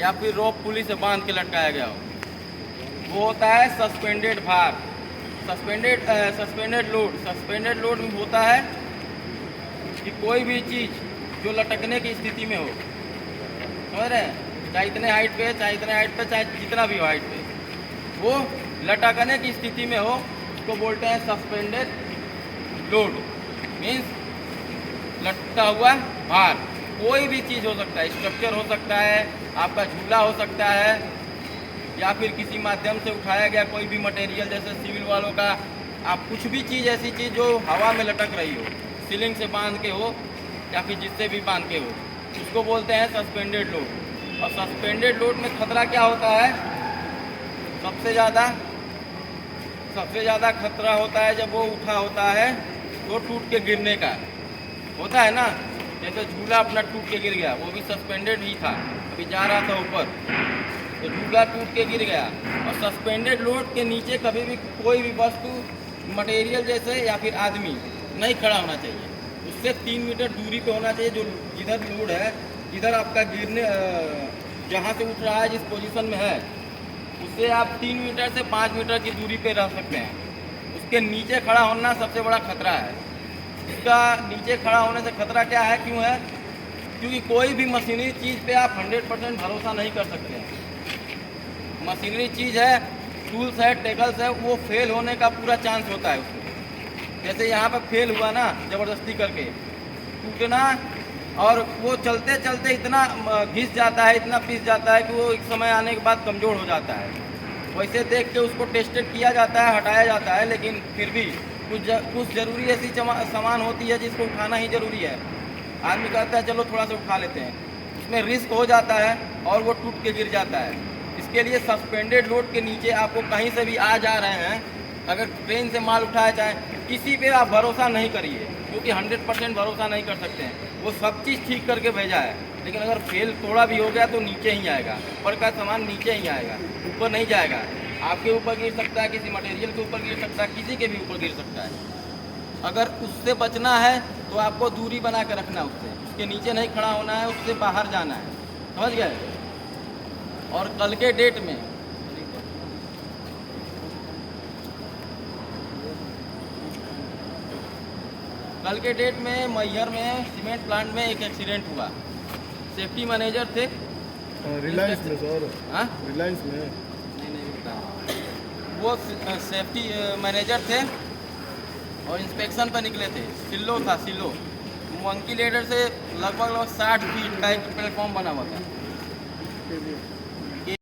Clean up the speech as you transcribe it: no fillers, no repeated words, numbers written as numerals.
या फिर रोप पुली से बांध के लटकाया गया हो, वो होता है सस्पेंडेड भार, सस्पेंडेड लोड। सस्पेंडेड लोड में होता है कि कोई भी चीज़ जो लटकने की स्थिति में हो, समझ रहे हैं, चाहे इतने हाइट पे, चाहे इतने हाइट पे, चाहे जितना भी हो हाइट पे, वो लटकने की स्थिति में हो, उसको बोलते हैं सस्पेंडेड लोड। मीन्स लटका हुआ भार। कोई भी चीज़ हो सकता है, स्ट्रक्चर हो सकता है, आपका झूला हो सकता है, या फिर किसी माध्यम से उठाया गया कोई भी मटेरियल, जैसे सिविल वालों का, आप कुछ भी चीज़, ऐसी चीज़ जो हवा में लटक रही हो, सीलिंग से बांध के हो या फिर जिससे भी बांध के हो, उसको बोलते हैं सस्पेंडेड लोड। और सस्पेंडेड लोड में खतरा क्या होता है? सबसे ज़्यादा खतरा होता है जब वो उठा होता है तो टूट के गिरने का होता है ना। जैसे झूला अपना टूट के गिर गया, वो भी सस्पेंडेड ही था, अभी जा रहा था ऊपर, तो झूला टूट के गिर गया। और सस्पेंडेड लोड के नीचे कभी भी कोई भी वस्तु, मटेरियल जैसे या फिर आदमी नहीं खड़ा होना चाहिए, उससे 3 मीटर दूरी पे होना चाहिए। जो जिधर लोड है, जिधर आपका गिरने, जहाँ से उठ रहा है, जिस पोजीशन में है, उससे आप 3 मीटर से 5 मीटर की दूरी पे रह सकते हैं। उसके नीचे खड़ा होना सबसे बड़ा खतरा है। इसका नीचे खड़ा होने से खतरा क्या है, क्यों है? क्योंकि कोई भी मशीनरी चीज़ पे आप 100% भरोसा नहीं कर सकते हैं। मशीनरी चीज़ है, टूल्स है, टेकल्स है, वो फेल होने का पूरा चांस होता है उसमें। जैसे यहाँ पे फेल हुआ ना, ज़बरदस्ती करके टूटना, और वो चलते चलते इतना घिस जाता है, इतना पिस जाता है कि वो एक समय आने के बाद कमज़ोर हो जाता है। वैसे देख के उसको टेस्टेड किया जाता है, हटाया जाता है, लेकिन फिर भी कुछ ज़रूरी ऐसी सामान होती है जिसको उठाना ही ज़रूरी है। आदमी कहता है चलो थोड़ा सा उठा लेते हैं, उसमें रिस्क हो जाता है और वो टूट के गिर जाता है। इसके लिए सस्पेंडेड लोड के नीचे आपको कहीं से भी आ जा रहे हैं, अगर ट्रेन से माल उठाया जाए, किसी पे आप भरोसा नहीं करिए, क्योंकि 100% भरोसा नहीं कर सकते हैं। वो सब चीज़ ठीक करके भेजा है, लेकिन अगर फेल थोड़ा भी हो गया तो नीचे ही आएगा, ऊपर का सामान नीचे ही आएगा, ऊपर नहीं जाएगा। आपके ऊपर गिर सकता है, किसी मटेरियल के ऊपर गिर सकता है, किसी के भी ऊपर गिर सकता है। अगर उससे बचना है तो आपको दूरी बना के रखना, उसके नीचे नहीं खड़ा होना है, उससे बाहर जाना है, समझ गए। और कल के डेट में मैहर में सीमेंट प्लांट में एक एक्सीडेंट हुआ। सेफ्टी मैनेजर थे रिलायंस में सर। हाँ, रिलायंस में नहीं बता, वो सेफ्टी मैनेजर थे और इंस्पेक्शन पर निकले थे। सिल्लो था, सिल्लो मंकी लेडर से लगभग 60 फीट का एक प्लेटफॉर्म बना हुआ था।